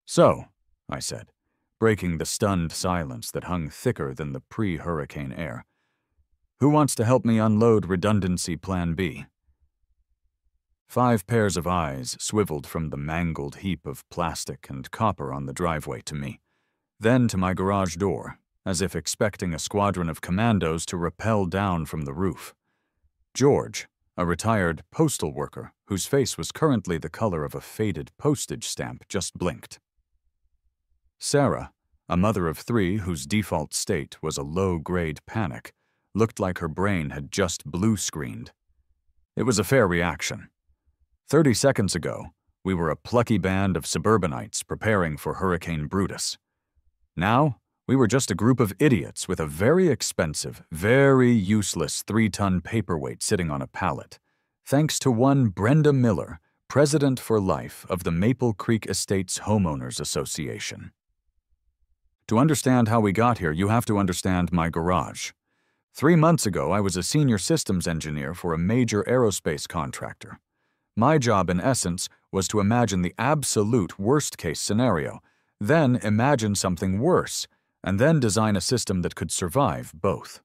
"So," I said, breaking the stunned silence that hung thicker than the pre-hurricane air, "who wants to help me unload redundancy Plan B?" 5 pairs of eyes swiveled from the mangled heap of plastic and copper on the driveway to me, then to my garage door, as if expecting a squadron of commandos to rappel down from the roof. George, a retired postal worker whose face was currently the color of a faded postage stamp, just blinked. Sarah, a mother of 3 whose default state was a low-grade panic, looked like her brain had just blue-screened. It was a fair reaction. 30 seconds ago, we were a plucky band of suburbanites preparing for Hurricane Brutus. Now, we were just a group of idiots with a very expensive, very useless 3-ton paperweight sitting on a pallet, thanks to one Brenda Miller, president for life of the Maple Creek Estates Homeowners Association. To understand how we got here, you have to understand my garage. 3 months ago, I was a senior systems engineer for a major aerospace contractor. My job, in essence, was to imagine the absolute worst-case scenario, then imagine something worse, and then design a system that could survive both.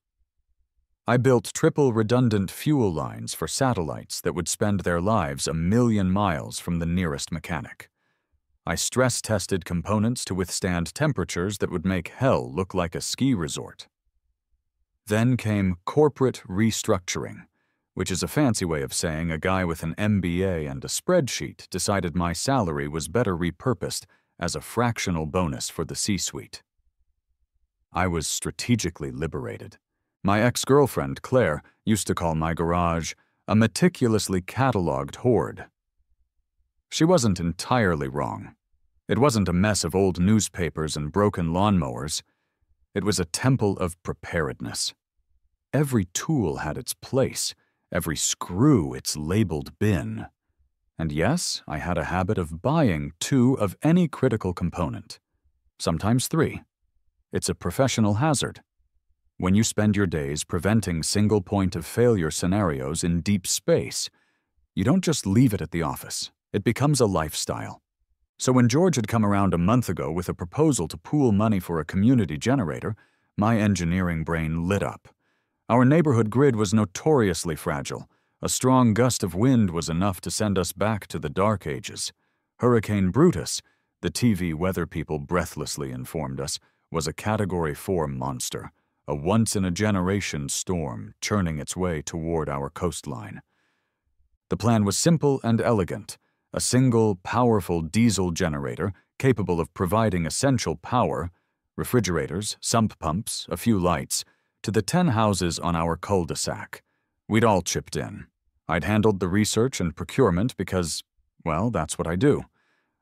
I built triple redundant fuel lines for satellites that would spend their lives 1,000,000 miles from the nearest mechanic. I stress-tested components to withstand temperatures that would make hell look like a ski resort. Then came corporate restructuring, which is a fancy way of saying a guy with an MBA and a spreadsheet decided my salary was better repurposed as a fractional bonus for the C-suite. I was strategically liberated. My ex-girlfriend, Claire, used to call my garage a meticulously catalogued hoard. She wasn't entirely wrong. It wasn't a mess of old newspapers and broken lawnmowers. It was a temple of preparedness. Every tool had its place, every screw its labeled bin. And yes, I had a habit of buying 2 of any critical component, sometimes 3. It's a professional hazard. When you spend your days preventing single point of failure scenarios in deep space, you don't just leave it at the office. It becomes a lifestyle. So when George had come around a month ago with a proposal to pool money for a community generator, my engineering brain lit up. Our neighborhood grid was notoriously fragile. A strong gust of wind was enough to send us back to the dark ages. Hurricane Brutus, the TV weather people breathlessly informed us, was a Category 4 monster, a once-in-a-generation storm churning its way toward our coastline. The plan was simple and elegant. A single, powerful diesel generator capable of providing essential power, refrigerators, sump pumps, a few lights, to the 10 houses on our cul-de-sac. We'd all chipped in. I'd handled the research and procurement because, well, that's what I do.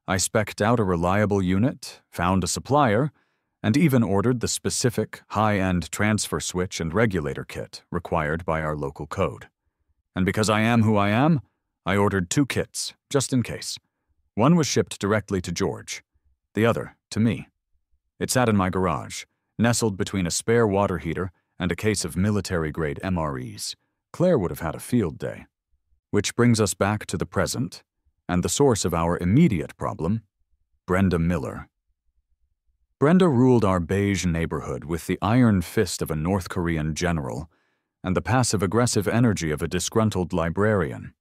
I spec'd out a reliable unit, found a supplier, and even ordered the specific, high-end transfer switch and regulator kit required by our local code. And because I am who I am, I ordered 2 kits, just in case. One was shipped directly to George, the other to me. It sat in my garage, nestled between a spare water heater and a case of military-grade MREs. Claire would have had a field day. Which brings us back to the present, and the source of our immediate problem, Brenda Miller. Brenda ruled our beige neighborhood with the iron fist of a North Korean general and the passive-aggressive energy of a disgruntled librarian.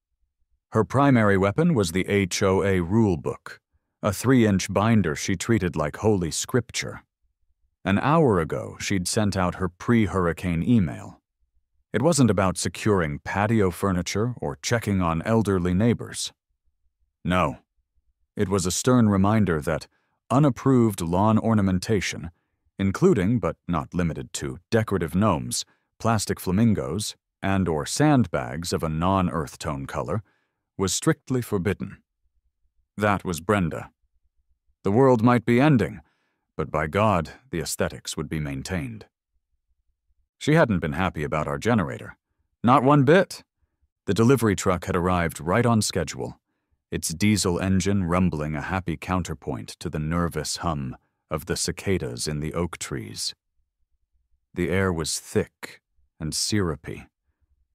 Her primary weapon was the HOA rulebook, a 3-inch binder she treated like holy scripture. An hour ago, she'd sent out her pre-hurricane email. It wasn't about securing patio furniture or checking on elderly neighbors. No, it was a stern reminder that unapproved lawn ornamentation, including but not limited to decorative gnomes, plastic flamingos, and/or sandbags of a non-earth tone color, was strictly forbidden. That was Brenda. The world might be ending, but by God, the aesthetics would be maintained. She hadn't been happy about our generator. Not one bit. The delivery truck had arrived right on schedule, its diesel engine rumbling a happy counterpoint to the nervous hum of the cicadas in the oak trees. The air was thick and syrupy,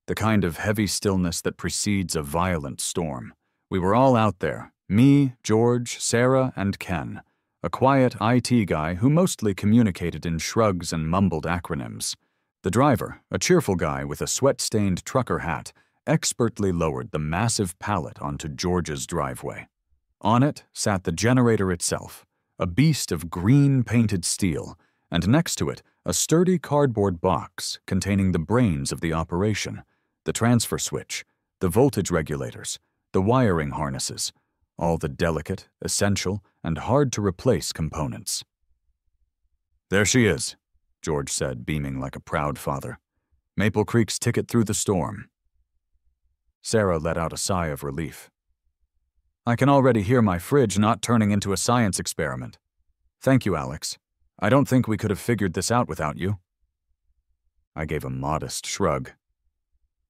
the kind of heavy stillness that precedes a violent storm. We were all out there, me, George, Sarah, and Ken, a quiet IT guy who mostly communicated in shrugs and mumbled acronyms. The driver, a cheerful guy with a sweat-stained trucker hat, expertly lowered the massive pallet onto George's driveway. On it sat the generator itself, a beast of green-painted steel, and next to it, a sturdy cardboard box containing the brains of the operation, the transfer switch, the voltage regulators, the wiring harnesses, all the delicate, essential, and hard-to-replace components. "There she is," George said, beaming like a proud father. "Maple Creek's ticket through the storm." Sarah let out a sigh of relief. "I can already hear my fridge not turning into a science experiment. Thank you, Alex. I don't think we could have figured this out without you." I gave a modest shrug.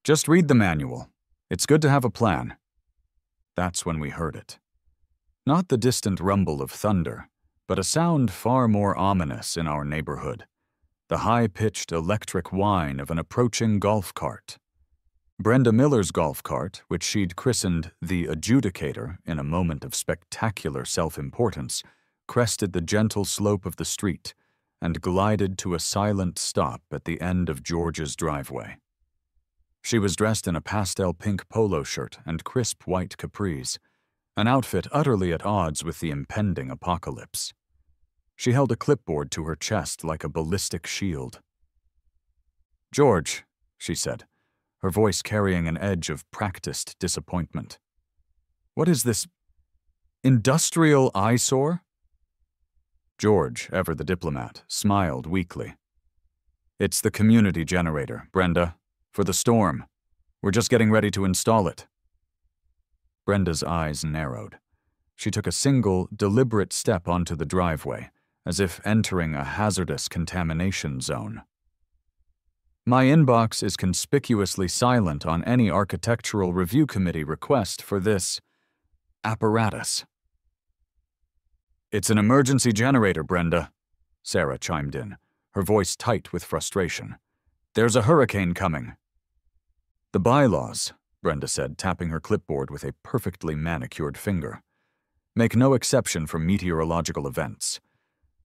"Just read the manual. It's good to have a plan." That's when we heard it. Not the distant rumble of thunder, but a sound far more ominous in our neighborhood. The high-pitched electric whine of an approaching golf cart. Brenda Miller's golf cart, which she'd christened the Adjudicator in a moment of spectacular self-importance, crested the gentle slope of the street and glided to a silent stop at the end of George's driveway. She was dressed in a pastel pink polo shirt and crisp white capris, an outfit utterly at odds with the impending apocalypse. She held a clipboard to her chest like a ballistic shield. "George," she said, her voice carrying an edge of practiced disappointment. "What is this industrial eyesore?" George, ever the diplomat, smiled weakly. "It's the community generator, Brenda, for the storm. We're just getting ready to install it." Brenda's eyes narrowed. She took a single, deliberate step onto the driveway, as if entering a hazardous contamination zone. "My inbox is conspicuously silent on any architectural review committee request for this apparatus." "It's an emergency generator, Brenda," Sarah chimed in, her voice tight with frustration. "There's a hurricane coming." "The bylaws," Brenda said, tapping her clipboard with a perfectly manicured finger, "make no exception for meteorological events.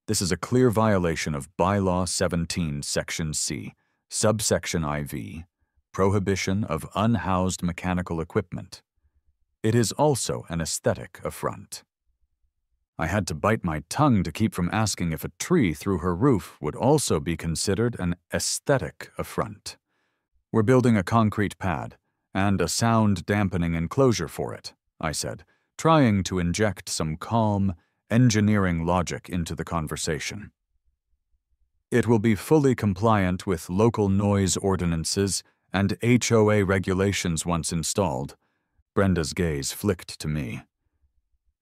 This is a clear violation of Bylaw 17, Section C, Subsection IV, Prohibition of Unhoused Mechanical Equipment. It is also an aesthetic affront." I had to bite my tongue to keep from asking if a tree through her roof would also be considered an aesthetic affront. "We're building a concrete pad and a sound-dampening enclosure for it," I said, trying to inject some calm, engineering logic into the conversation. "It will be fully compliant with local noise ordinances and HOA regulations once installed." Brenda's gaze flicked to me.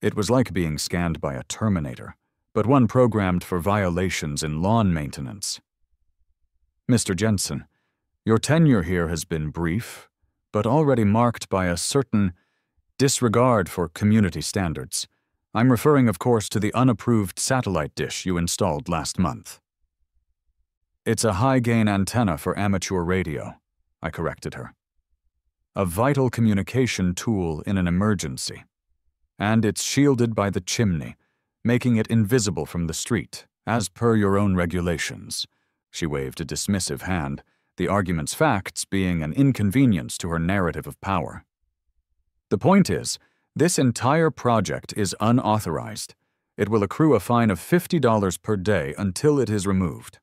It was like being scanned by a Terminator, but one programmed for violations in lawn maintenance. "Mr. Jensen, your tenure here has been brief, but already marked by a certain disregard for community standards. I'm referring, of course, to the unapproved satellite dish you installed last month." "It's a high-gain antenna for amateur radio," I corrected her. "A vital communication tool in an emergency. And it's shielded by the chimney, making it invisible from the street, as per your own regulations." She waved a dismissive hand, the argument's facts being an inconvenience to her narrative of power. "The point is, this entire project is unauthorized. It will accrue a fine of $50 per day until it is removed."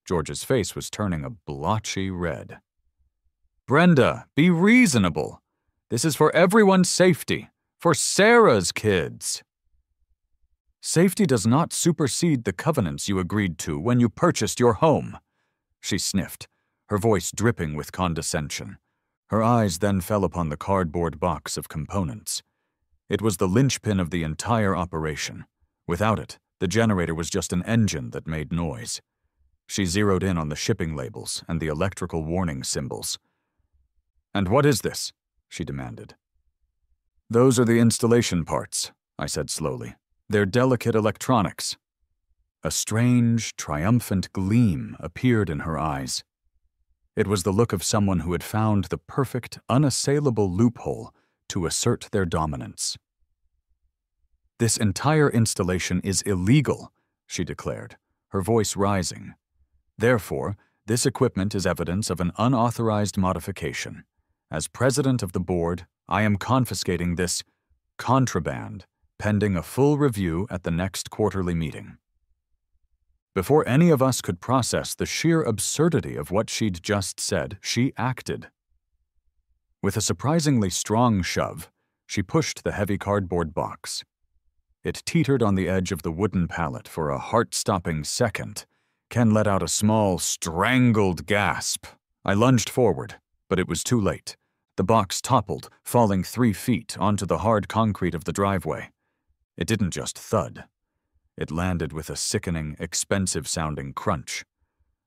George's face was turning a blotchy red. "Brenda, be reasonable. This is for everyone's safety, for Sarah's kids." "Safety does not supersede the covenants you agreed to when you purchased your home," she sniffed, her voice dripping with condescension. Her eyes then fell upon the cardboard box of components. It was the linchpin of the entire operation. Without it, the generator was just an engine that made noise. She zeroed in on the shipping labels and the electrical warning symbols. "And what is this?" she demanded. "Those are the installation parts," I said slowly. "They're delicate electronics." A strange, triumphant gleam appeared in her eyes. It was the look of someone who had found the perfect, unassailable loophole to assert their dominance. "This entire installation is illegal," she declared, her voice rising. "Therefore, this equipment is evidence of an unauthorized modification. As president of the board, I am confiscating this contraband pending a full review at the next quarterly meeting." Before any of us could process the sheer absurdity of what she'd just said, she acted. With a surprisingly strong shove, she pushed the heavy cardboard box. It teetered on the edge of the wooden pallet for a heart-stopping second. Ken let out a small, strangled gasp. I lunged forward, but it was too late. The box toppled, falling 3 feet onto the hard concrete of the driveway. It didn't just thud. It landed with a sickening, expensive-sounding crunch.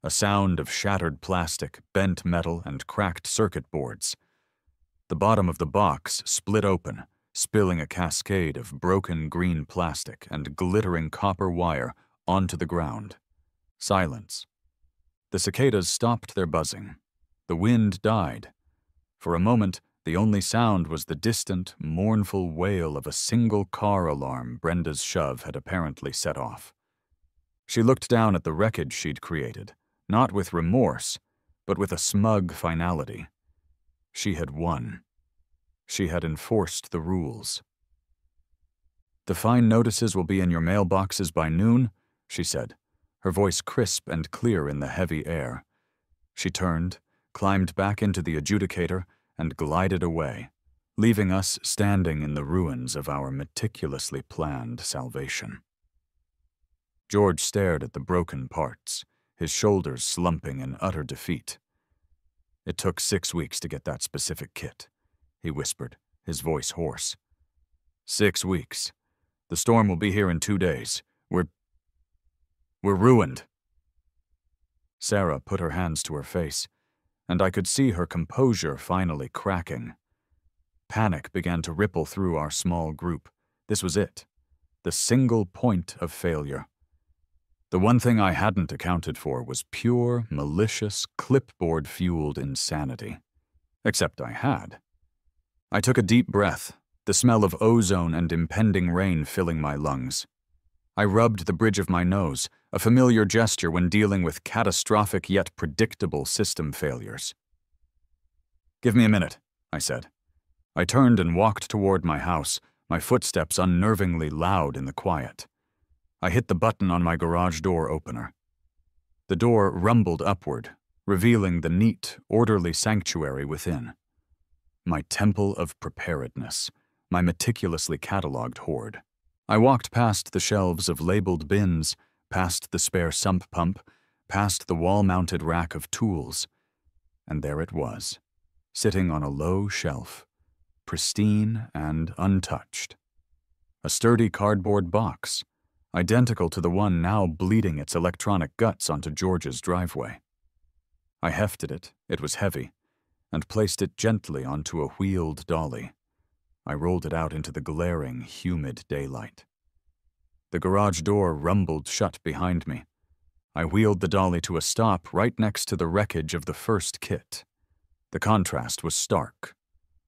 A sound of shattered plastic, bent metal, and cracked circuit boards. The bottom of the box split open, spilling a cascade of broken green plastic and glittering copper wire onto the ground. Silence. The cicadas stopped their buzzing. The wind died. For a moment, the only sound was the distant, mournful wail of a single car alarm Brenda's shove had apparently set off. She looked down at the wreckage she'd created, not with remorse, but with a smug finality. She had won. She had enforced the rules. "The fine notices will be in your mailboxes by noon," she said, her voice crisp and clear in the heavy air. She turned, climbed back into the adjudicator, and glided away, leaving us standing in the ruins of our meticulously planned salvation. George stared at the broken parts, his shoulders slumping in utter defeat. "It took 6 weeks to get that specific kit," he whispered, his voice hoarse. 6 weeks. The storm will be here in 2 days. We're ruined." Sarah put her hands to her face, and I could see her composure finally cracking. Panic began to ripple through our small group. This was it. The single point of failure. The one thing I hadn't accounted for was pure, malicious, clipboard-fueled insanity. Except I had. I took a deep breath, the smell of ozone and impending rain filling my lungs. I rubbed the bridge of my nose, a familiar gesture when dealing with catastrophic yet predictable system failures. "Give me a minute," I said. I turned and walked toward my house, my footsteps unnervingly loud in the quiet. I hit the button on my garage door opener. The door rumbled upward, revealing the neat, orderly sanctuary within. My temple of preparedness, my meticulously catalogued hoard. I walked past the shelves of labeled bins, past the spare sump pump, past the wall-mounted rack of tools, and there it was, sitting on a low shelf, pristine and untouched. A sturdy cardboard box, identical to the one now bleeding its electronic guts onto George's driveway. I hefted it was heavy, and placed it gently onto a wheeled dolly. I rolled it out into the glaring, humid daylight. The garage door rumbled shut behind me. I wheeled the dolly to a stop right next to the wreckage of the first kit. The contrast was stark.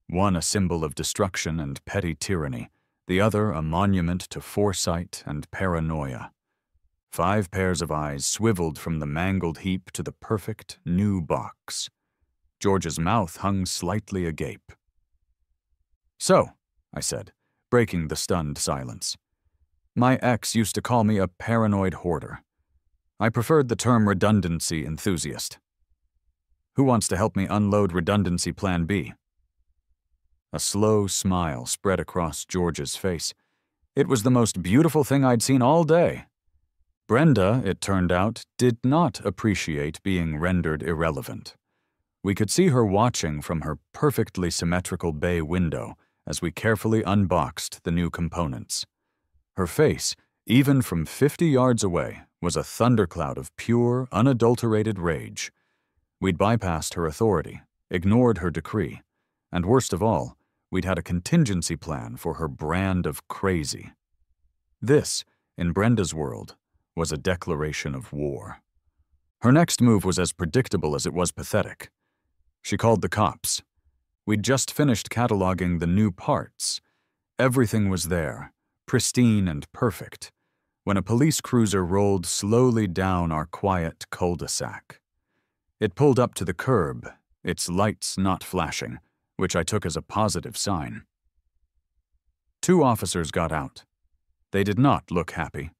One a symbol of destruction and petty tyranny, the other a monument to foresight and paranoia. 5 pairs of eyes swiveled from the mangled heap to the perfect, new box. George's mouth hung slightly agape. "So," I said, breaking the stunned silence, "my ex used to call me a paranoid hoarder. I preferred the term redundancy enthusiast. Who wants to help me unload redundancy plan B?" A slow smile spread across George's face. It was the most beautiful thing I'd seen all day. Brenda, it turned out, did not appreciate being rendered irrelevant. We could see her watching from her perfectly symmetrical bay window as we carefully unboxed the new components. Her face, even from 50 yards away, was a thundercloud of pure, unadulterated rage. We'd bypassed her authority, ignored her decree, and worst of all, we'd had a contingency plan for her brand of crazy. This, in Brenda's world, was a declaration of war. Her next move was as predictable as it was pathetic. She called the cops. We'd just finished cataloging the new parts. Everything was there, pristine and perfect, when a police cruiser rolled slowly down our quiet cul-de-sac. It pulled up to the curb, its lights not flashing, which I took as a positive sign. 2 officers got out. They did not look happy.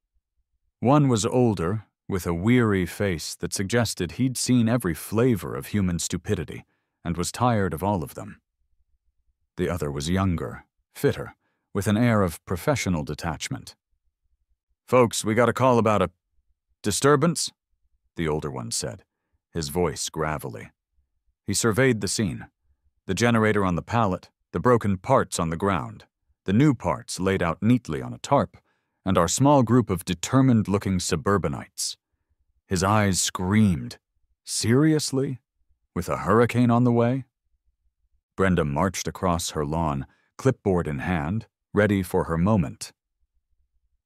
One was older, with a weary face that suggested he'd seen every flavor of human stupidity and was tired of all of them. The other was younger, fitter, with an air of professional detachment. "Folks, we got a call about a disturbance," the older one said, his voice gravelly. He surveyed the scene. The generator on the pallet, the broken parts on the ground, the new parts laid out neatly on a tarp, and our small group of determined-looking suburbanites. His eyes screamed. Seriously? With a hurricane on the way? Brenda marched across her lawn, clipboard in hand, ready for her moment.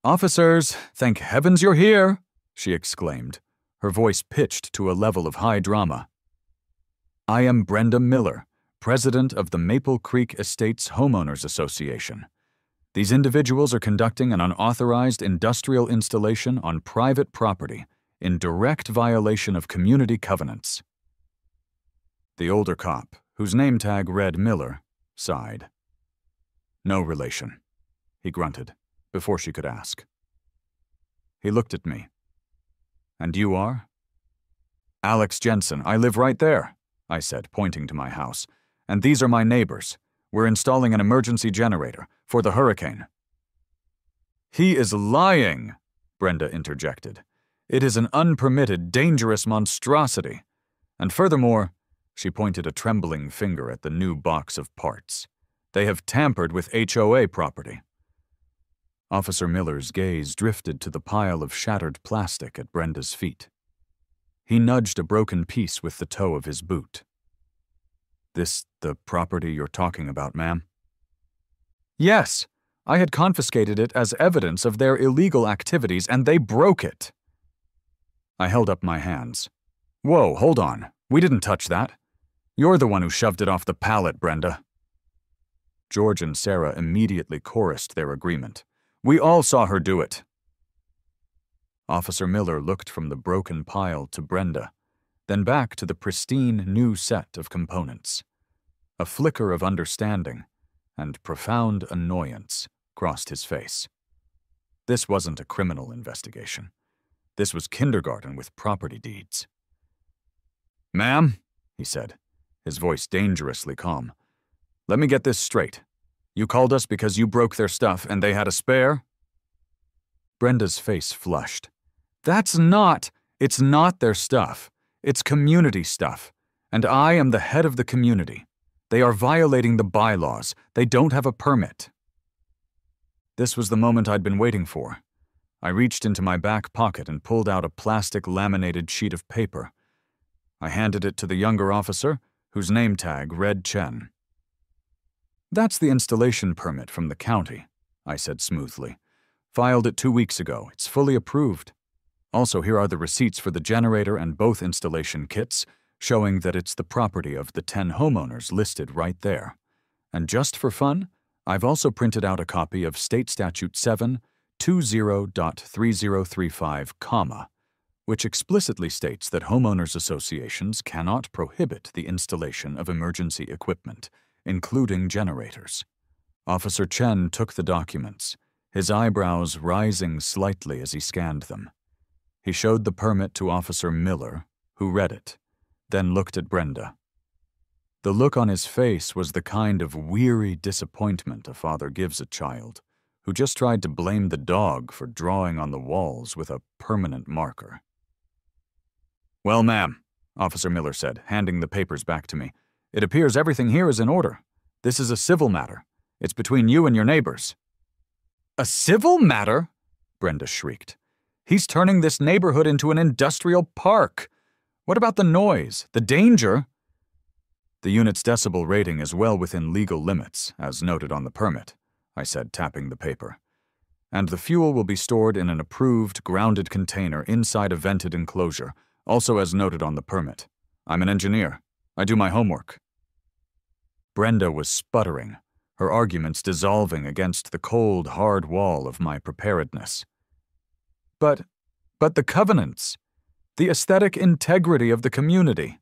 "Officers, thank heavens you're here!" she exclaimed, her voice pitched to a level of high drama. "I am Brenda Miller, president of the Maple Creek Estates Homeowners Association. These individuals are conducting an unauthorized industrial installation on private property in direct violation of community covenants." The older cop, whose name tag read Miller, sighed. "No relation," he grunted, before she could ask. He looked at me. "And you are?" "Alex Jensen. I live right there," I said, pointing to my house. "And these are my neighbors. We're installing an emergency generator for the hurricane." "He is lying," Brenda interjected. "It is an unpermitted, dangerous monstrosity. And furthermore," she pointed a trembling finger at the new box of parts, "they have tampered with HOA property." Officer Miller's gaze drifted to the pile of shattered plastic at Brenda's feet. He nudged a broken piece with the toe of his boot. "This the property you're talking about, ma'am?" "Yes. I had confiscated it as evidence of their illegal activities, and they broke it." I held up my hands. "Whoa, hold on. We didn't touch that. You're the one who shoved it off the pallet, Brenda." George and Sarah immediately chorused their agreement. "We all saw her do it." Officer Miller looked from the broken pile to Brenda, then back to the pristine new set of components. A flicker of understanding and profound annoyance crossed his face. This wasn't a criminal investigation. This was kindergarten with property deeds. "Ma'am," he said, his voice dangerously calm, "let me get this straight. You called us because you broke their stuff and they had a spare?" Brenda's face flushed. It's not their stuff. It's community stuff. And I am the head of the community. They are violating the bylaws. They don't have a permit." This was the moment I'd been waiting for. I reached into my back pocket and pulled out a plastic laminated sheet of paper. I handed it to the younger officer, whose name tag read Chen. "That's the installation permit from the county," I said smoothly. "Filed it 2 weeks ago. It's fully approved. Also, here are the receipts for the generator and both installation kits, showing that it's the property of the 10 homeowners listed right there. And just for fun, I've also printed out a copy of State Statute 720.3035, which explicitly states that homeowners associations cannot prohibit the installation of emergency equipment, including generators." Officer Chen took the documents, his eyebrows rising slightly as he scanned them. He showed the permit to Officer Miller, who read it, then looked at Brenda. The look on his face was the kind of weary disappointment a father gives a child, who just tried to blame the dog for drawing on the walls with a permanent marker. "Well, ma'am," Officer Miller said, handing the papers back to me, "it appears everything here is in order. This is a civil matter. It's between you and your neighbors." "A civil matter?" Brenda shrieked. "He's turning this neighborhood into an industrial park. What about the noise, the danger?" "The unit's decibel rating is well within legal limits, as noted on the permit," I said, tapping the paper. "And the fuel will be stored in an approved, grounded container inside a vented enclosure, also as noted on the permit. I'm an engineer. I do my homework." Brenda was sputtering, her arguments dissolving against the cold, hard wall of my preparedness. But the covenants, the aesthetic integrity of the community.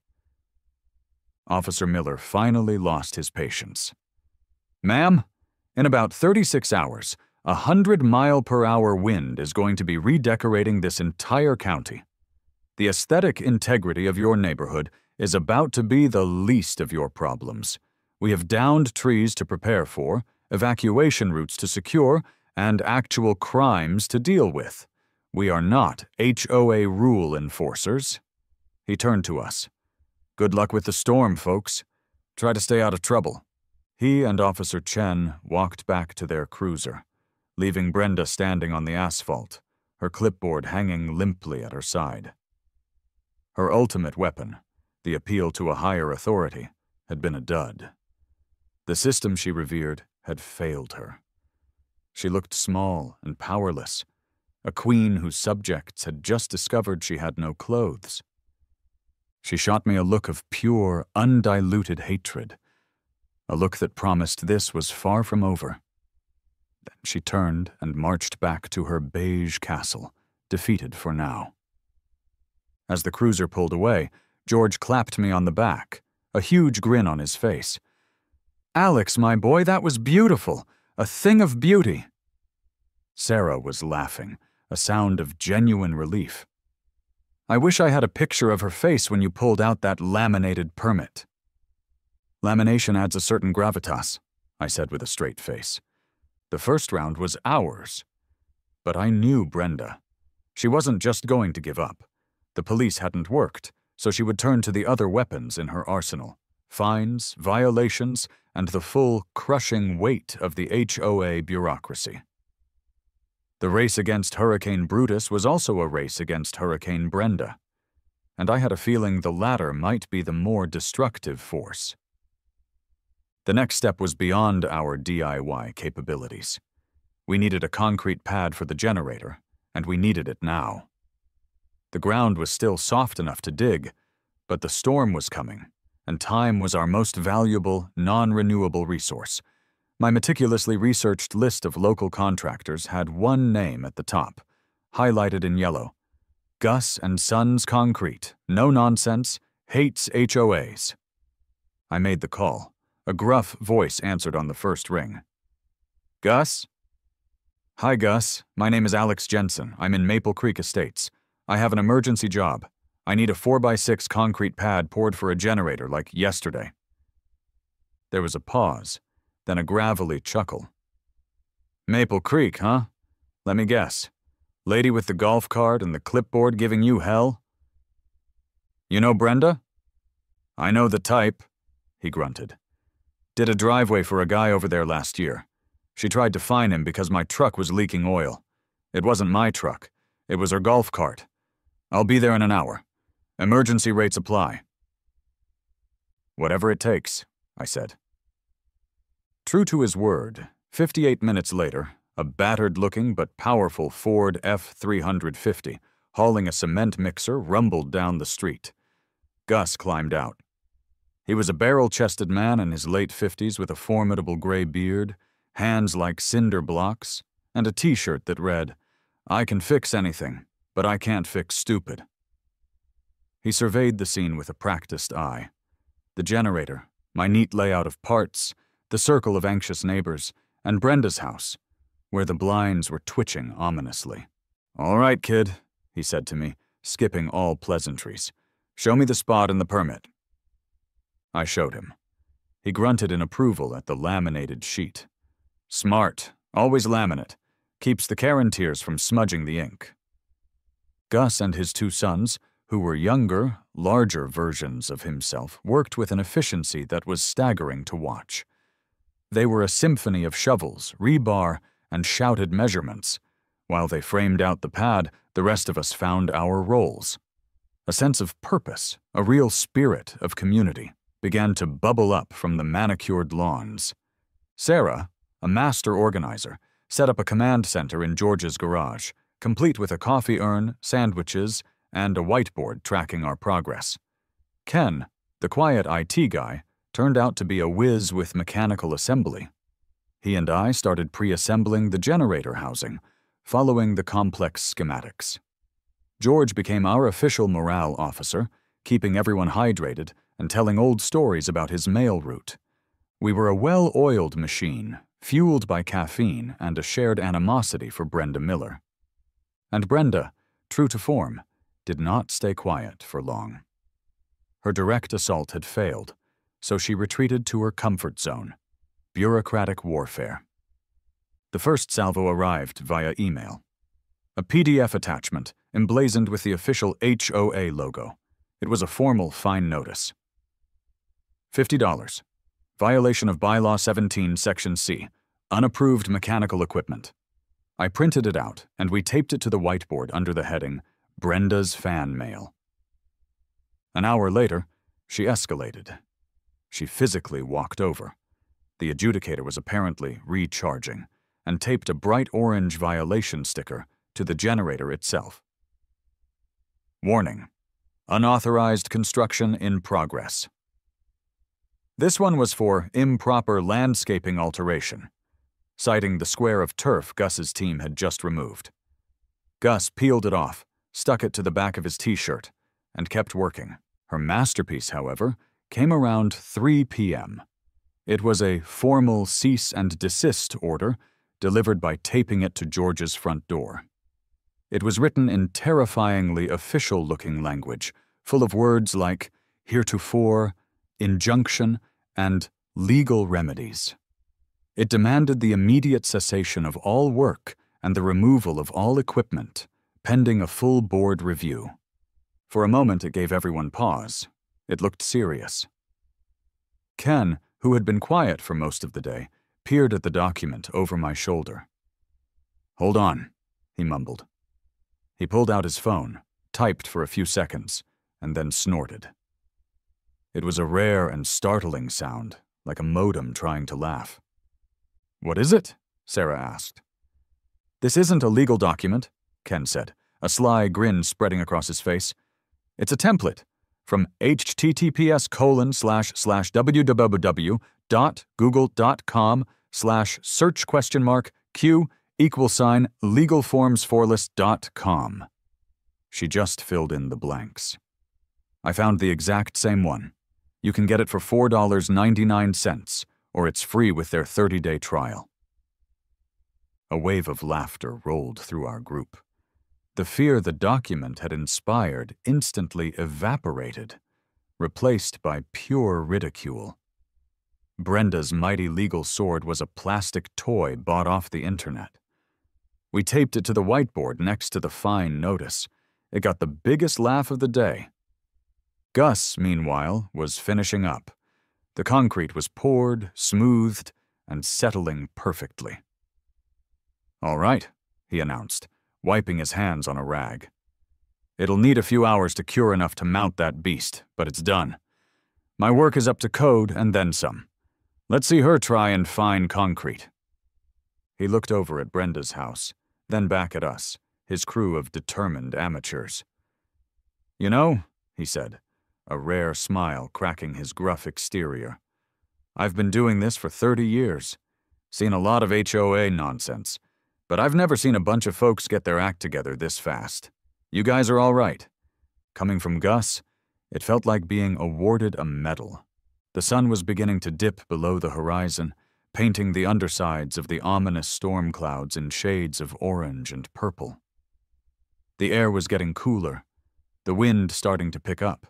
Officer Miller finally lost his patience. Ma'am, in about 36 hours, a 100-mile-per-hour wind is going to be redecorating this entire county. The aesthetic integrity of your neighborhood is about to be the least of your problems. We have downed trees to prepare for, evacuation routes to secure, and actual crimes to deal with. We are not HOA rule enforcers. He turned to us. Good luck with the storm, folks. Try to stay out of trouble. He and Officer Chen walked back to their cruiser, leaving Brenda standing on the asphalt, her clipboard hanging limply at her side. Her ultimate weapon, the appeal to a higher authority, had been a dud. The system she revered had failed her. She looked small and powerless, a queen whose subjects had just discovered she had no clothes. She shot me a look of pure, undiluted hatred, a look that promised this was far from over. Then she turned and marched back to her beige castle, defeated for now. As the cruiser pulled away, George clapped me on the back, a huge grin on his face. "Alex, my boy, that was beautiful, a thing of beauty." Sarah was laughing, a sound of genuine relief. "I wish I had a picture of her face when you pulled out that laminated permit." "Lamination adds a certain gravitas," I said with a straight face. The first round was ours. But I knew Brenda. She wasn't just going to give up. The police hadn't worked, so she would turn to the other weapons in her arsenal: fines, violations, and the full, crushing weight of the HOA bureaucracy. The race against Hurricane Brutus was also a race against Hurricane Brenda, and I had a feeling the latter might be the more destructive force. The next step was beyond our DIY capabilities. We needed a concrete pad for the generator, and we needed it now. The ground was still soft enough to dig, but the storm was coming, and time was our most valuable, non-renewable resource. My meticulously researched list of local contractors had one name at the top, highlighted in yellow: Gus and Sons Concrete, no nonsense, hates HOAs. I made the call. A gruff voice answered on the first ring. "Gus?" "Hi, Gus. My name is Alex Jensen. I'm in Maple Creek Estates. I have an emergency job. I need a 4x6 concrete pad poured for a generator like yesterday." There was a pause, then a gravelly chuckle. "Maple Creek, huh? Let me guess. Lady with the golf cart and the clipboard giving you hell?" "You know Brenda?" "I know the type," he grunted. "Did a driveway for a guy over there last year. She tried to fine him because my truck was leaking oil. It wasn't my truck. It was her golf cart. I'll be there in an hour. Emergency rates apply." "Whatever it takes," I said. True to his word, 58 minutes later, a battered-looking but powerful Ford F-350, hauling a cement mixer, rumbled down the street. Gus climbed out. He was a barrel-chested man in his late 50s with a formidable gray beard, hands like cinder blocks, and a T-shirt that read, "I can fix anything, but I can't fix stupid." He surveyed the scene with a practiced eye. The generator, my neat layout of parts, the circle of anxious neighbors, and Brenda's house, where the blinds were twitching ominously. "All right, kid," he said to me, skipping all pleasantries. "Show me the spot and the permit." I showed him. He grunted in approval at the laminated sheet. "Smart. Always laminate. Keeps the Caranteers from smudging the ink." Gus and his two sons, who were younger, larger versions of himself, worked with an efficiency that was staggering to watch. They were a symphony of shovels, rebar, and shouted measurements. While they framed out the pad, the rest of us found our roles. A sense of purpose, a real spirit of community, began to bubble up from the manicured lawns. Sarah, a master organizer, set up a command center in George's garage, complete with a coffee urn, sandwiches, and a whiteboard tracking our progress. Ken, the quiet IT guy, turned out to be a whiz with mechanical assembly. He and I started pre-assembling the generator housing, following the complex schematics. George became our official morale officer, keeping everyone hydrated and telling old stories about his mail route. We were a well-oiled machine, fueled by caffeine and a shared animosity for Brenda Miller. And Brenda, true to form, did not stay quiet for long. Her direct assault had failed, so she retreated to her comfort zone, bureaucratic warfare. The first salvo arrived via email. A PDF attachment emblazoned with the official HOA logo. It was a formal fine notice. $50. Violation of Bylaw 17, Section C. Unapproved mechanical equipment. I printed it out, and we taped it to the whiteboard under the heading, Brenda's Fan Mail. An hour later, she escalated. She physically walked over. The adjudicator was apparently recharging, and taped a bright orange violation sticker to the generator itself. Warning: unauthorized construction in progress. This one was for improper landscaping alteration, citing the square of turf Gus's team had just removed. Gus peeled it off, stuck it to the back of his t-shirt, and kept working. Her masterpiece, however, came around 3 p.m. It was a formal cease and desist order delivered by taping it to George's front door. It was written in terrifyingly official-looking language, full of words like heretofore, injunction, and legal remedies. It demanded the immediate cessation of all work and the removal of all equipment, pending a full board review. For a moment it gave everyone pause. It looked serious. Ken, who had been quiet for most of the day, peered at the document over my shoulder. "Hold on," he mumbled. He pulled out his phone, typed for a few seconds, and then snorted. It was a rare and startling sound, like a modem trying to laugh. "What is it?" Sarah asked. "This isn't a legal document," Ken said, a sly grin spreading across his face. "It's a template from https://www.google.com/search?q=legalformsforlist.com. She just filled in the blanks. I found the exact same one. You can get it for $4.99, or it's free with their 30-day trial. A wave of laughter rolled through our group. The fear the document had inspired instantly evaporated, replaced by pure ridicule. Brenda's mighty legal sword was a plastic toy bought off the internet. We taped it to the whiteboard next to the fine notice. It got the biggest laugh of the day. Gus, meanwhile, was finishing up. The concrete was poured, smoothed, and settling perfectly. "All right," he announced, wiping his hands on a rag. "It'll need a few hours to cure enough to mount that beast, but it's done. My work is up to code and then some. Let's see her try and fine concrete." He looked over at Brenda's house, then back at us, his crew of determined amateurs. "You know," he said, a rare smile cracking his gruff exterior, "I've been doing this for 30 years. Seen a lot of HOA nonsense, but I've never seen a bunch of folks get their act together this fast. You guys are all right." Coming from Gus, it felt like being awarded a medal. The sun was beginning to dip below the horizon, painting the undersides of the ominous storm clouds in shades of orange and purple. The air was getting cooler, the wind starting to pick up.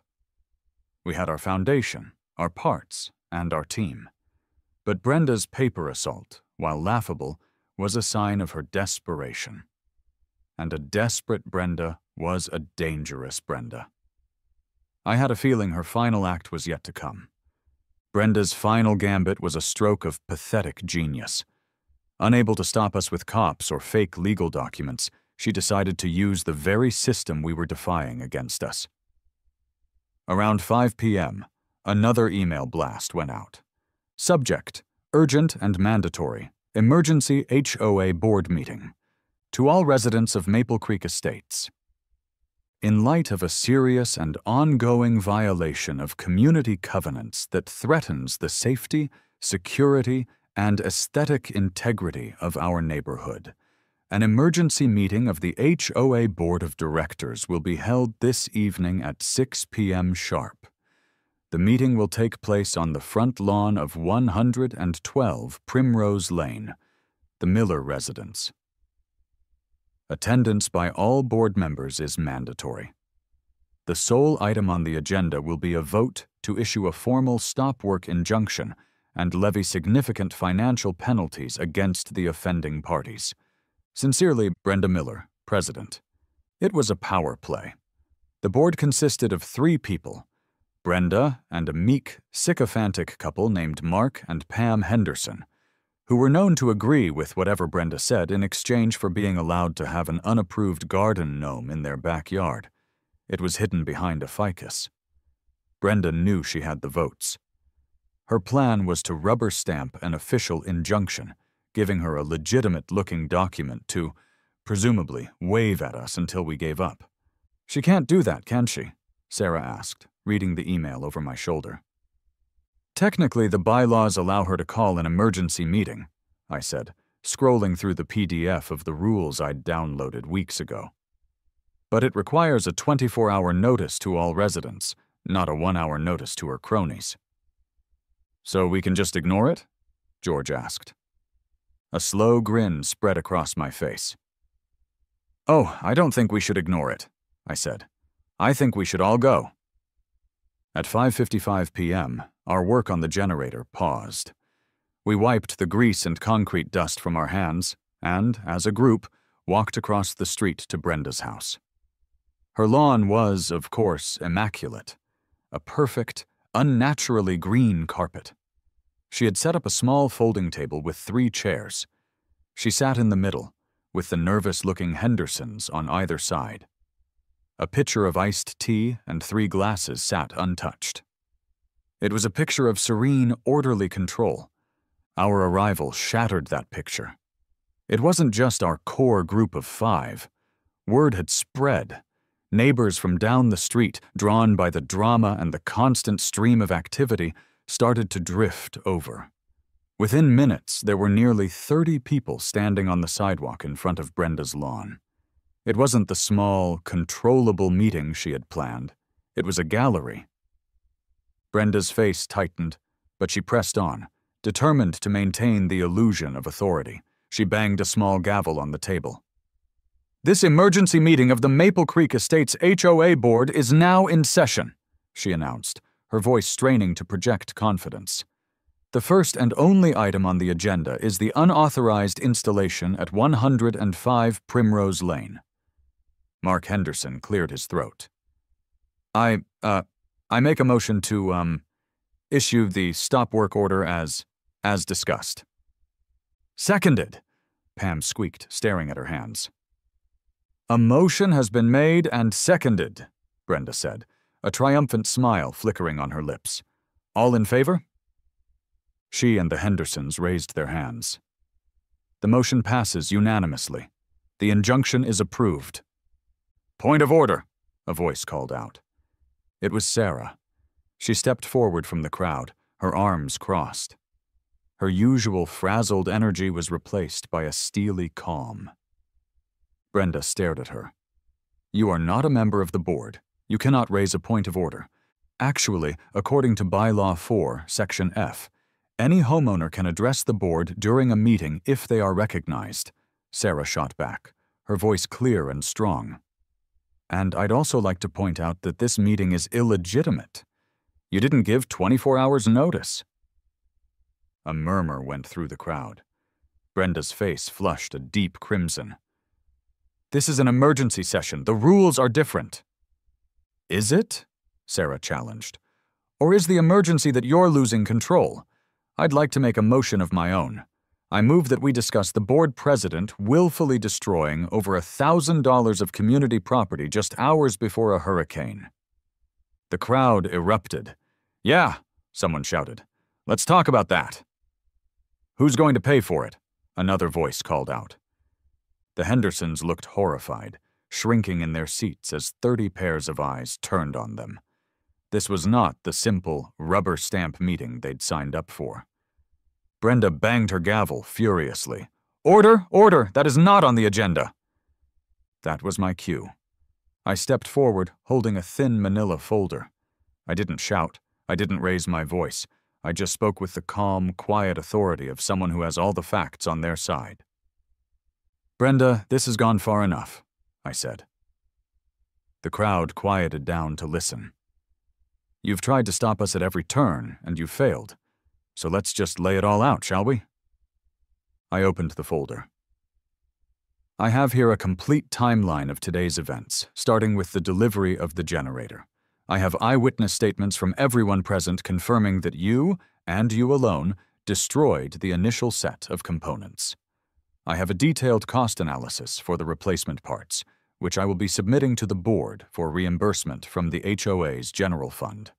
We had our foundation, our parts, and our team. But Brenda's paper assault, while laughable, was a sign of her desperation. And a desperate Brenda was a dangerous Brenda. I had a feeling her final act was yet to come. Brenda's final gambit was a stroke of pathetic genius. Unable to stop us with cops or fake legal documents, she decided to use the very system we were defying against us. Around 5 p.m., another email blast went out. Subject: urgent and mandatory. Emergency HOA board meeting. To all residents of Maple Creek Estates. In light of a serious and ongoing violation of community covenants that threatens the safety, security, and aesthetic integrity of our neighborhood. An emergency meeting of the HOA Board of Directors will be held this evening at 6 p.m. sharp. The meeting will take place on the front lawn of 112 Primrose Lane, the Miller residence. Attendance by all board members is mandatory. The sole item on the agenda will be a vote to issue a formal stop-work injunction and levy significant financial penalties against the offending parties. Sincerely, Brenda Miller, President. It was a power play. The board consisted of 3 people, Brenda and a meek, sycophantic couple named Mark and Pam Henderson, who were known to agree with whatever Brenda said in exchange for being allowed to have an unapproved garden gnome in their backyard. It was hidden behind a ficus. Brenda knew she had the votes. Her plan was to rubber stamp an official injunction, giving her a legitimate-looking document to, presumably, wave at us until we gave up. She can't do that, can she? Sarah asked, reading the email over my shoulder. Technically, the bylaws allow her to call an emergency meeting, I said, scrolling through the PDF of the rules I'd downloaded weeks ago. But it requires a 24-hour notice to all residents, not a 1-hour notice to her cronies. So we can just ignore it? George asked. A slow grin spread across my face. Oh, I don't think we should ignore it, I said. I think we should all go. At 5:55 p.m., our work on the generator paused. We wiped the grease and concrete dust from our hands and, as a group, walked across the street to Brenda's house. Her lawn was, of course, immaculate. A perfect, unnaturally green carpet. She had set up a small folding table with 3 chairs. She sat in the middle, with the nervous-looking Hendersons on either side. A pitcher of iced tea and 3 glasses sat untouched. It was a picture of serene, orderly control. Our arrival shattered that picture. It wasn't just our core group of 5. Word had spread. Neighbors from down the street, drawn by the drama and the constant stream of activity, started to drift over. Within minutes, there were nearly 30 people standing on the sidewalk in front of Brenda's lawn. It wasn't the small, controllable meeting she had planned. It was a gallery. Brenda's face tightened, but she pressed on, determined to maintain the illusion of authority. She banged a small gavel on the table. This emergency meeting of the Maple Creek Estates HOA Board is now in session, she announced, her voice straining to project confidence. The first and only item on the agenda is the unauthorized installation at 105 Primrose Lane. Mark Henderson cleared his throat. I make a motion to, issue the stop work order as discussed. Seconded, Pam squeaked, staring at her hands. A motion has been made and seconded, Brenda said, a triumphant smile flickering on her lips. All in favor? She and the Hendersons raised their hands. The motion passes unanimously. The injunction is approved. Point of order, a voice called out. It was Sarah. She stepped forward from the crowd, her arms crossed. Her usual frazzled energy was replaced by a steely calm. Brenda stared at her. You are not a member of the board. You cannot raise a point of order. Actually, according to Bylaw 4, Section F, any homeowner can address the board during a meeting if they are recognized, Sarah shot back, her voice clear and strong. And I'd also like to point out that this meeting is illegitimate. You didn't give 24 hours notice. A murmur went through the crowd. Brenda's face flushed a deep crimson. This is an emergency session. The rules are different. Is it? Sarah challenged. Or is the emergency that you're losing control? I'd like to make a motion of my own. I move that we discuss the board president willfully destroying over $1,000 of community property just hours before a hurricane. The crowd erupted. Yeah, someone shouted. Let's talk about that. Who's going to pay for it? Another voice called out. The Hendersons looked horrified, shrinking in their seats as 30 pairs of eyes turned on them. This was not the simple, rubber stamp meeting they'd signed up for. Brenda banged her gavel furiously. "Order! Order! That is not on the agenda!" That was my cue. I stepped forward, holding a thin manila folder. I didn't shout. I didn't raise my voice. I just spoke with the calm, quiet authority of someone who has all the facts on their side. "Brenda, this has gone far enough," I said. The crowd quieted down to listen. "You've tried to stop us at every turn, and you've failed. So let's just lay it all out, shall we?" I opened the folder. I have here a complete timeline of today's events, starting with the delivery of the generator. I have eyewitness statements from everyone present confirming that you, and you alone, destroyed the initial set of components. I have a detailed cost analysis for the replacement parts, which I will be submitting to the board for reimbursement from the HOA's general fund.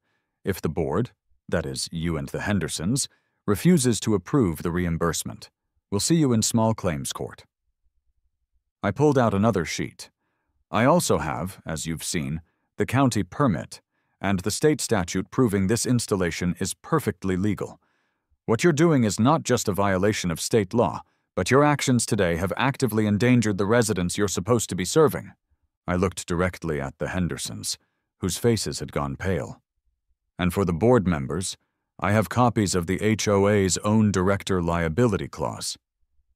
If the board, that is, you and the Hendersons, refuses to approve the reimbursement, we'll see you in small claims court. I pulled out another sheet. I also have, as you've seen, the county permit and the state statute proving this installation is perfectly legal. What you're doing is not just a violation of state law, but your actions today have actively endangered the residents you're supposed to be serving. I looked directly at the Hendersons, whose faces had gone pale. And for the board members, I have copies of the HOA's own director liability clause.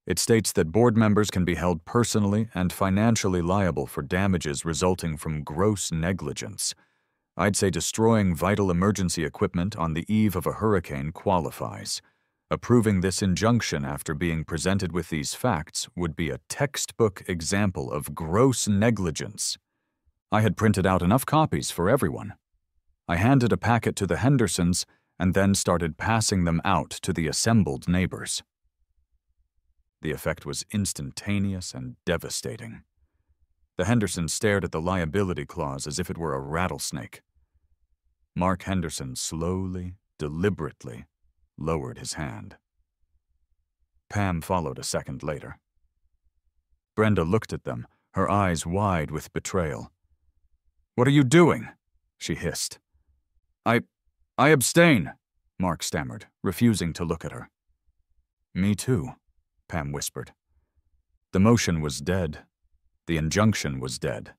It states that board members can be held personally and financially liable for damages resulting from gross negligence. I'd say destroying vital emergency equipment on the eve of a hurricane qualifies. Approving this injunction after being presented with these facts would be a textbook example of gross negligence. I had printed out enough copies for everyone. I handed a packet to the Hendersons and then started passing them out to the assembled neighbors. The effect was instantaneous and devastating. The Hendersons stared at the liability clause as if it were a rattlesnake. Mark Henderson slowly, deliberately, lowered his hand. Pam followed a second later. Brenda looked at them, her eyes wide with betrayal. "What are you doing?" she hissed. I abstain," Mark stammered, refusing to look at her. "Me too," Pam whispered. The motion was dead. The injunction was dead.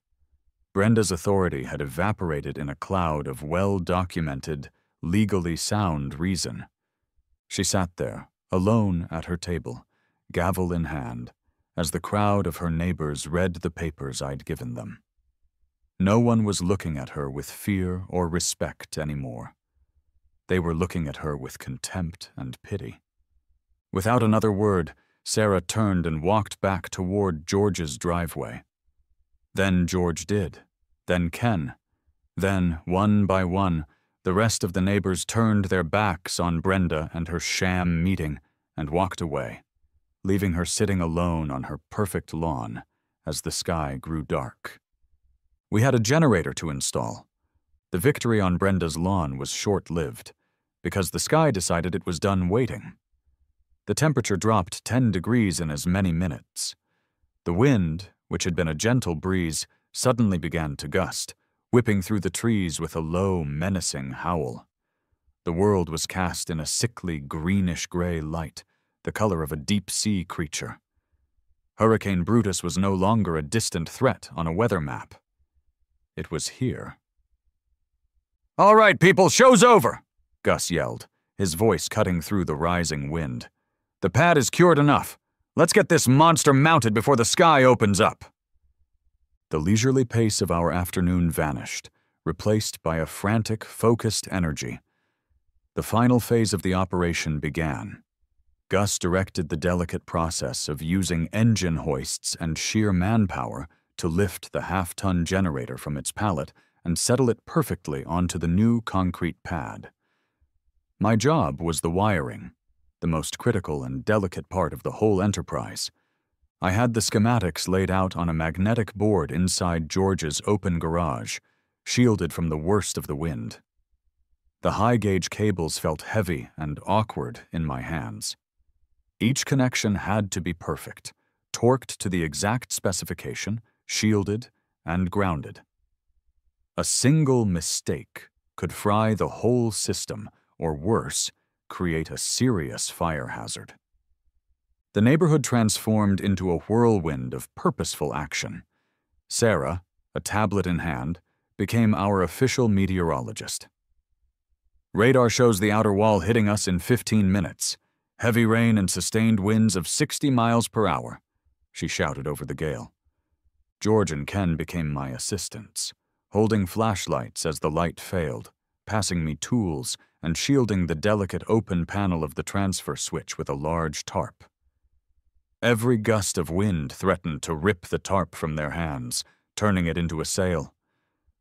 Brenda's authority had evaporated in a cloud of well-documented, legally sound reason. She sat there, alone at her table, gavel in hand, as the crowd of her neighbors read the papers I'd given them. No one was looking at her with fear or respect anymore. They were looking at her with contempt and pity. Without another word, Sarah turned and walked back toward George's driveway. Then George did. Then Ken. Then, one by one, the rest of the neighbors turned their backs on Brenda and her sham meeting and walked away, leaving her sitting alone on her perfect lawn as the sky grew dark. We had a generator to install. The victory on Brenda's lawn was short-lived, because the sky decided it was done waiting. The temperature dropped 10 degrees in as many minutes. The wind, which had been a gentle breeze, suddenly began to gust, whipping through the trees with a low, menacing howl. The world was cast in a sickly, greenish-gray light, the color of a deep-sea creature. Hurricane Brutus was no longer a distant threat on a weather map. It was here. "All right, people, show's over," Gus yelled, his voice cutting through the rising wind. "The pad is cured enough. Let's get this monster mounted before the sky opens up." The leisurely pace of our afternoon vanished, replaced by a frantic, focused energy. The final phase of the operation began. Gus directed the delicate process of using engine hoists and sheer manpower to lift the half-ton generator from its pallet and settle it perfectly onto the new concrete pad. My job was the wiring, the most critical and delicate part of the whole enterprise. I had the schematics laid out on a magnetic board inside George's open garage, shielded from the worst of the wind. The high-gauge cables felt heavy and awkward in my hands. Each connection had to be perfect, torqued to the exact specification, shielded, and grounded. A single mistake could fry the whole system, or worse, create a serious fire hazard. The neighborhood transformed into a whirlwind of purposeful action. Sarah, a tablet in hand, became our official meteorologist. Radar shows the outer wall hitting us in 15 minutes. Heavy rain and sustained winds of 60 miles per hour, she shouted over the gale. George and Ken became my assistants, holding flashlights as the light failed, passing me tools and shielding the delicate open panel of the transfer switch with a large tarp. Every gust of wind threatened to rip the tarp from their hands, turning it into a sail.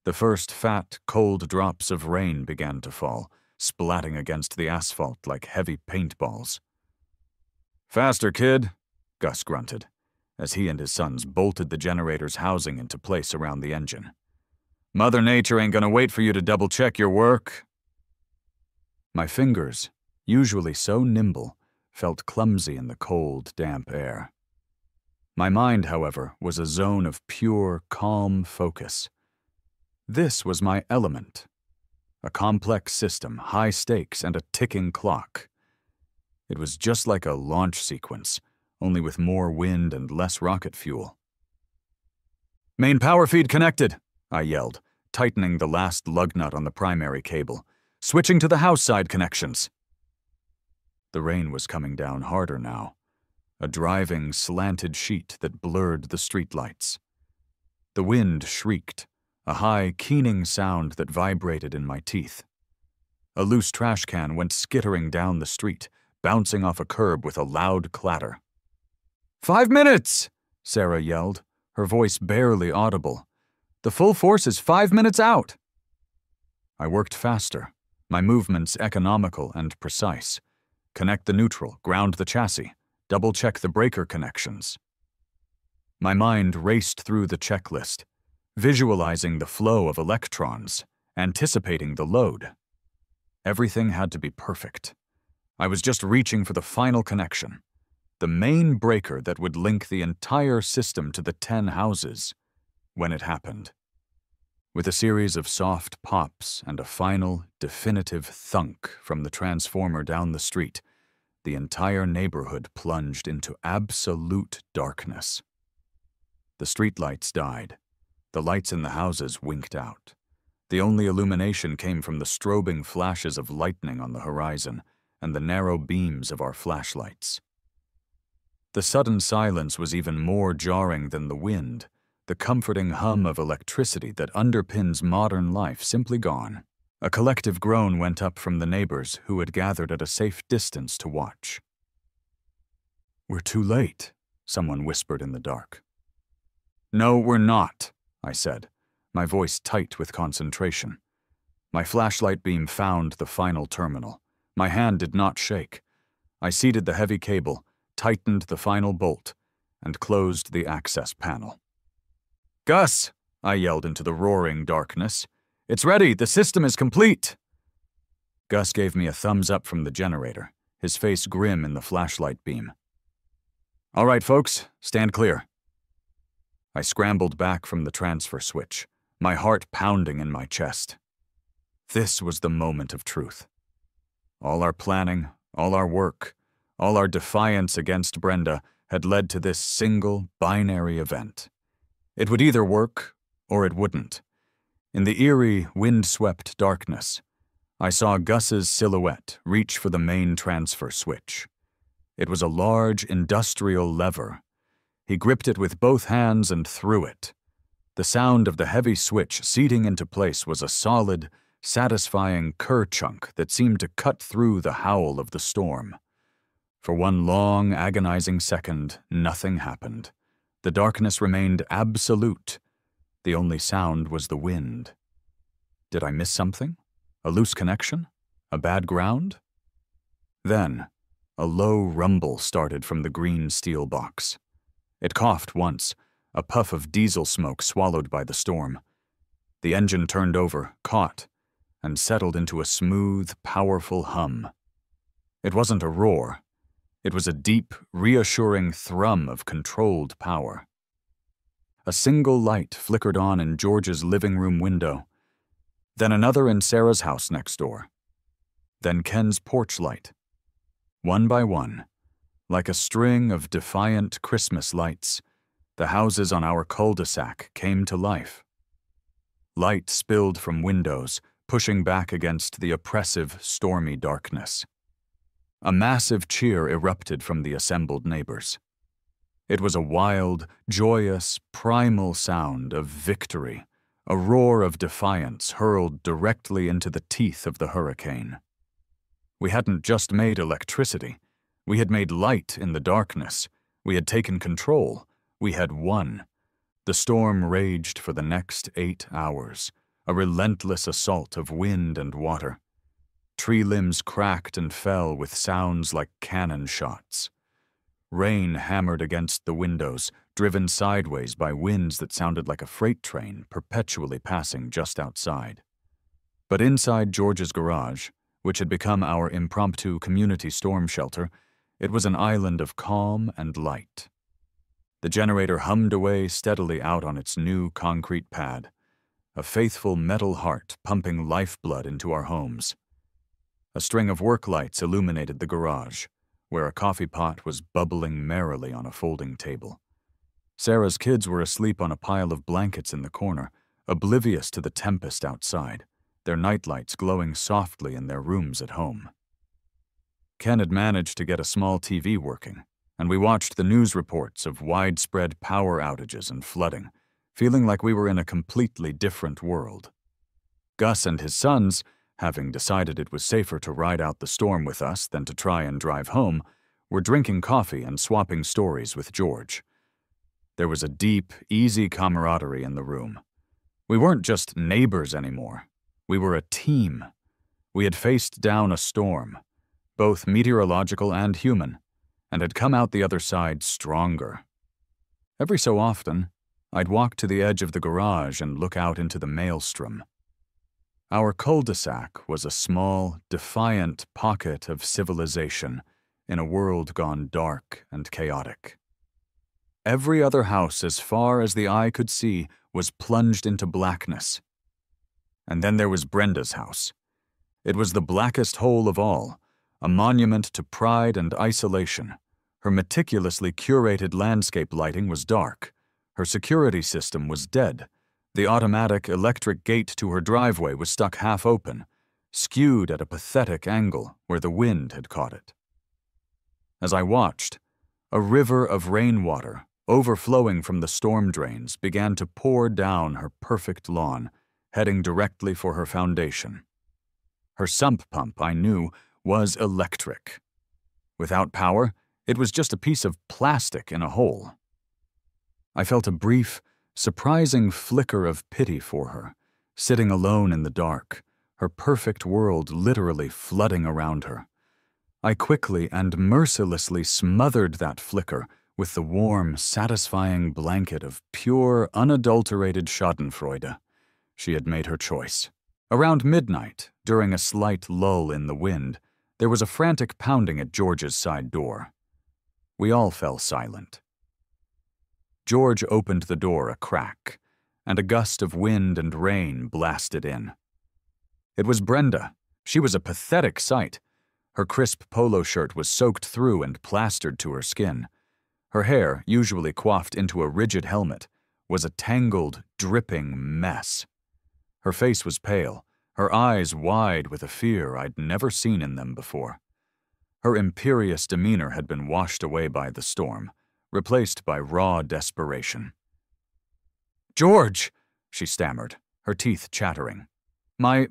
The first fat, cold drops of rain began to fall, splatting against the asphalt like heavy paintballs. "Faster, kid," Gus grunted, as he and his sons bolted the generator's housing into place around the engine. "Mother Nature ain't gonna wait for you to double-check your work." My fingers, usually so nimble, felt clumsy in the cold, damp air. My mind, however, was a zone of pure, calm focus. This was my element. A complex system, high stakes, and a ticking clock. It was just like a launch sequence, only with more wind and less rocket fuel. "Main power feed connected," I yelled, tightening the last lug nut on the primary cable. "Switching to the house side connections." The rain was coming down harder now, a driving, slanted sheet that blurred the streetlights. The wind shrieked, a high, keening sound that vibrated in my teeth. A loose trash can went skittering down the street, bouncing off a curb with a loud clatter. "5 minutes!" Sarah yelled, her voice barely audible. "The full force is 5 minutes out!" I worked faster, my movements economical and precise. Connect the neutral, ground the chassis, double-check the breaker connections. My mind raced through the checklist, visualizing the flow of electrons, anticipating the load. Everything had to be perfect. I was just reaching for the final connection, the main breaker that would link the entire system to the 10 houses, when it happened. With a series of soft pops and a final, definitive thunk from the transformer down the street, the entire neighborhood plunged into absolute darkness. The streetlights died. The lights in the houses winked out. The only illumination came from the strobing flashes of lightning on the horizon and the narrow beams of our flashlights. The sudden silence was even more jarring than the wind, the comforting hum of electricity that underpins modern life simply gone. A collective groan went up from the neighbors who had gathered at a safe distance to watch. "We're too late," someone whispered in the dark. "No, we're not," I said, my voice tight with concentration. My flashlight beam found the final terminal. My hand did not shake. I seated the heavy cable, tightened the final bolt, and closed the access panel. "Gus!" I yelled into the roaring darkness. "It's ready! The system is complete!" Gus gave me a thumbs up from the generator, his face grim in the flashlight beam. "All right, folks, stand clear." I scrambled back from the transfer switch, my heart pounding in my chest. This was the moment of truth. All our planning, all our work, all our defiance against Brenda had led to this single, binary event. It would either work, or it wouldn't. In the eerie, wind-swept darkness, I saw Gus's silhouette reach for the main transfer switch. It was a large, industrial lever. He gripped it with both hands and threw it. The sound of the heavy switch seating into place was a solid, satisfying ker-chunk that seemed to cut through the howl of the storm. For one long, agonizing second, nothing happened. The darkness remained absolute. The only sound was the wind. Did I miss something? A loose connection? A bad ground? Then, a low rumble started from the green steel box. It coughed once, a puff of diesel smoke swallowed by the storm. The engine turned over, caught, and settled into a smooth, powerful hum. It wasn't a roar. It was a deep, reassuring thrum of controlled power. A single light flickered on in George's living room window, then another in Sarah's house next door, then Ken's porch light, One by one, like a string of defiant Christmas lights, the houses on our cul-de-sac came to life. Light spilled from windows, pushing back against the oppressive, stormy darkness. A massive cheer erupted from the assembled neighbors. It was a wild, joyous, primal sound of victory, a roar of defiance hurled directly into the teeth of the hurricane. We hadn't just made electricity. We had made light in the darkness. We had taken control. We had won. The storm raged for the next 8 hours, a relentless assault of wind and water. Tree limbs cracked and fell with sounds like cannon shots. Rain hammered against the windows, driven sideways by winds that sounded like a freight train perpetually passing just outside. But inside George's garage, which had become our impromptu community storm shelter, it was an island of calm and light. The generator hummed away steadily out on its new concrete pad, a faithful metal heart pumping lifeblood into our homes. A string of work lights illuminated the garage, where a coffee pot was bubbling merrily on a folding table. Sarah's kids were asleep on a pile of blankets in the corner, oblivious to the tempest outside, their nightlights glowing softly in their rooms at home. Ken had managed to get a small TV working, and we watched the news reports of widespread power outages and flooding, feeling like we were in a completely different world. Gus and his sons, having decided it was safer to ride out the storm with us than to try and drive home, were drinking coffee and swapping stories with George. There was a deep, easy camaraderie in the room. We weren't just neighbors anymore. We were a team. We had faced down a storm, both meteorological and human, and had come out the other side stronger. Every so often, I'd walk to the edge of the garage and look out into the maelstrom. Our cul-de-sac was a small, defiant pocket of civilization in a world gone dark and chaotic. Every other house as far as the eye could see was plunged into blackness. And then there was Brenda's house. It was the blackest hole of all, a monument to pride and isolation. Her meticulously curated landscape lighting was dark. Her security system was dead. The automatic electric gate to her driveway was stuck half open, skewed at a pathetic angle where the wind had caught it. As I watched, a river of rainwater, overflowing from the storm drains, began to pour down her perfect lawn, heading directly for her foundation. Her sump pump, I knew, was electric. Without power, it was just a piece of plastic in a hole. I felt a brief, surprising flicker of pity for her, sitting alone in the dark, her perfect world literally flooding around her. I quickly and mercilessly smothered that flicker with the warm, satisfying blanket of pure, unadulterated schadenfreude. She had made her choice. Around midnight, during a slight lull in the wind, there was a frantic pounding at George's side door. We all fell silent. George opened the door a crack, and a gust of wind and rain blasted in. It was Brenda. She was a pathetic sight. Her crisp polo shirt was soaked through and plastered to her skin. Her hair, usually coiffed into a rigid helmet, was a tangled, dripping mess. Her face was pale, her eyes wide with a fear I'd never seen in them before. Her imperious demeanor had been washed away by the storm, replaced by raw desperation. "George," she stammered, her teeth chattering. My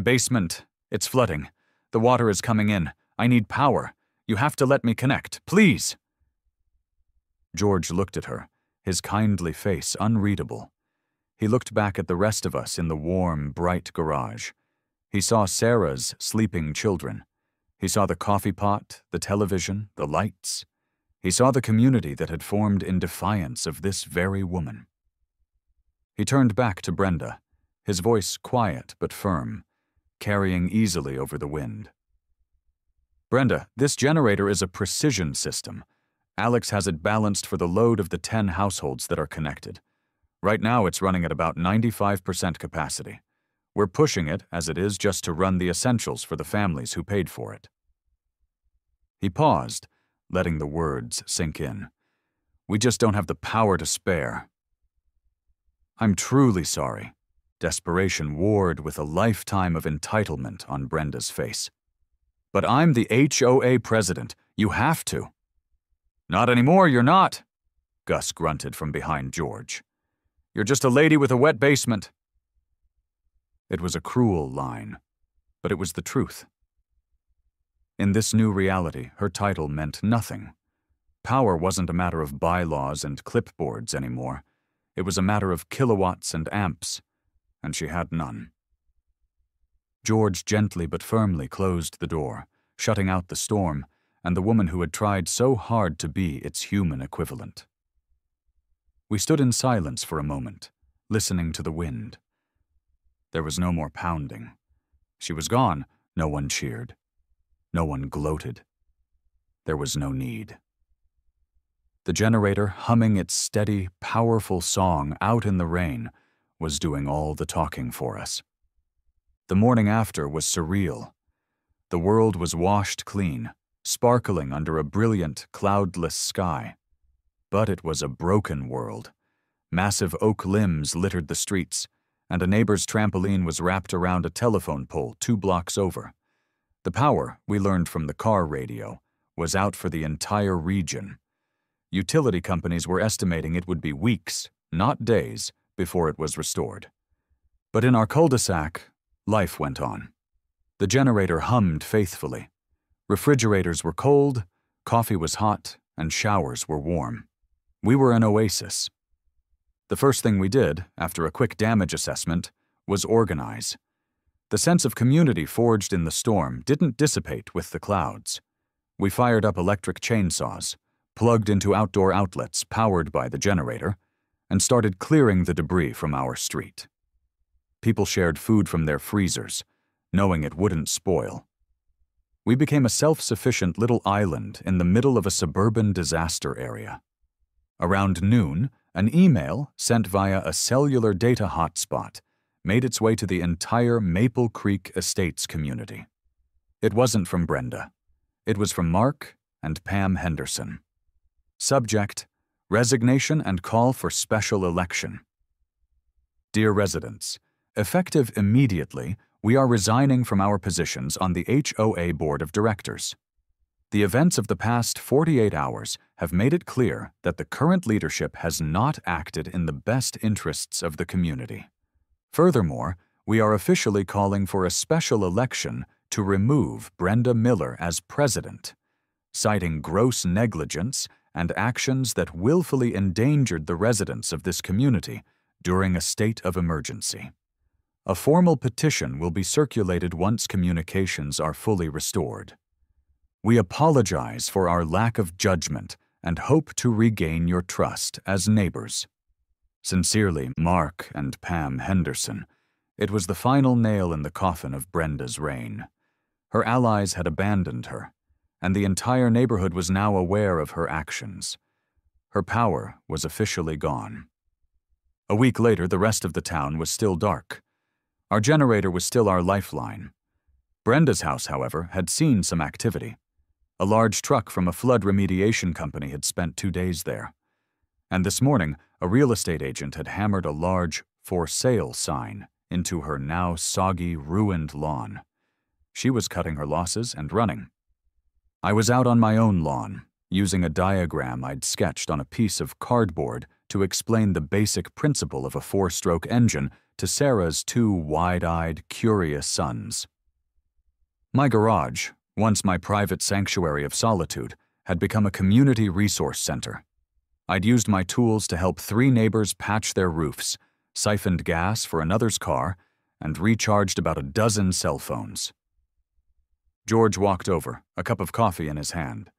basement, it's flooding. The water is coming in. I need power. You have to let me connect, please." George looked at her, his kindly face unreadable. He looked back at the rest of us in the warm, bright garage. He saw Sarah's sleeping children. He saw the coffee pot, the television, the lights. He saw the community that had formed in defiance of this very woman. He turned back to Brenda, his voice quiet but firm, carrying easily over the wind. "Brenda, this generator is a precision system. Alex has it balanced for the load of the 10 households that are connected. Right now it's running at about 95% capacity. We're pushing it as it is just to run the essentials for the families who paid for it." He paused, letting the words sink in. We just don't have the power to spare. I'm truly sorry. Desperation warred with a lifetime of entitlement on Brenda's face. But I'm the HOA president. You have to. Not anymore, you're not, Gus grunted from behind George. You're just a lady with a wet basement. It was a cruel line, but it was the truth. In this new reality, her title meant nothing. Power wasn't a matter of bylaws and clipboards anymore. It was a matter of kilowatts and amps, and she had none. George gently but firmly closed the door, shutting out the storm and the woman who had tried so hard to be its human equivalent. We stood in silence for a moment, listening to the wind. There was no more pounding. She was gone. No one cheered. No one gloated. There was no need. The generator, humming its steady, powerful song out in the rain, was doing all the talking for us. The morning after was surreal. The world was washed clean, sparkling under a brilliant, cloudless sky. But it was a broken world. Massive oak limbs littered the streets, and a neighbor's trampoline was wrapped around a telephone pole 2 blocks over. The power, we learned from the car radio, was out for the entire region. Utility companies were estimating it would be weeks, not days, before it was restored. But in our cul-de-sac, life went on. The generator hummed faithfully. Refrigerators were cold, coffee was hot, and showers were warm. We were an oasis. The first thing we did, after a quick damage assessment, was organize. The sense of community forged in the storm didn't dissipate with the clouds. We fired up electric chainsaws, plugged into outdoor outlets powered by the generator, and started clearing the debris from our street. People shared food from their freezers, knowing it wouldn't spoil. We became a self-sufficient little island in the middle of a suburban disaster area. Around noon, an email sent via a cellular data hotspot made its way to the entire Maple Creek Estates community. It wasn't from Brenda. It was from Mark and Pam Henderson. Subject: Resignation and call for special election. Dear residents, effective immediately, we are resigning from our positions on the HOA Board of Directors. The events of the past 48 hours have made it clear that the current leadership has not acted in the best interests of the community. Furthermore, we are officially calling for a special election to remove Brenda Miller as president, citing gross negligence and actions that willfully endangered the residents of this community during a state of emergency. A formal petition will be circulated once communications are fully restored. We apologize for our lack of judgment and hope to regain your trust as neighbors. Sincerely, Mark and Pam Henderson. It was the final nail in the coffin of Brenda's reign. Her allies had abandoned her, and the entire neighborhood was now aware of her actions. Her power was officially gone. A week later, the rest of the town was still dark. Our generator was still our lifeline. Brenda's house, however, had seen some activity. A large truck from a flood remediation company had spent 2 days there. And this morning, a real estate agent had hammered a large "for sale" sign into her now soggy, ruined lawn. She was cutting her losses and running. I was out on my own lawn, using a diagram I'd sketched on a piece of cardboard to explain the basic principle of a 4-stroke engine to Sarah's 2 wide-eyed, curious sons. My garage, once my private sanctuary of solitude, had become a community resource center. I'd used my tools to help 3 neighbors patch their roofs, siphoned gas for another's car, and recharged about a dozen cell phones. George walked over, a cup of coffee in his hand.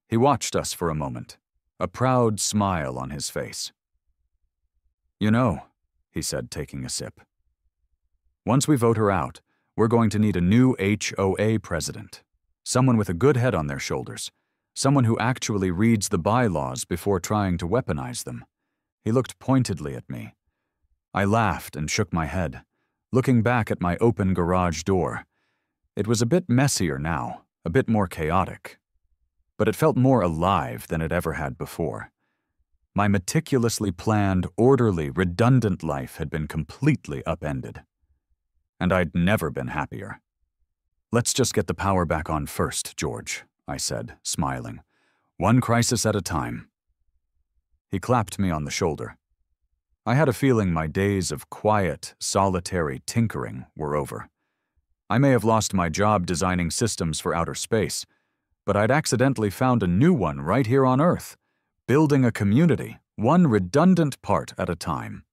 He watched us for a moment, a proud smile on his face. You know, he said, taking a sip, once we vote her out, we're going to need a new HOA president. Someone with a good head on their shoulders. Someone who actually reads the bylaws before trying to weaponize them. He looked pointedly at me. I laughed and shook my head, looking back at my open garage door. It was a bit messier now, a bit more chaotic. but it felt more alive than it ever had before. My meticulously planned, orderly, redundant life had been completely upended. And I'd never been happier. "Let's just get the power back on first, George," I said, smiling. "One crisis at a time." He clapped me on the shoulder. I had a feeling my days of quiet, solitary tinkering were over. I may have lost my job designing systems for outer space, but I'd accidentally found a new one right here on Earth, building a community, one redundant part at a time.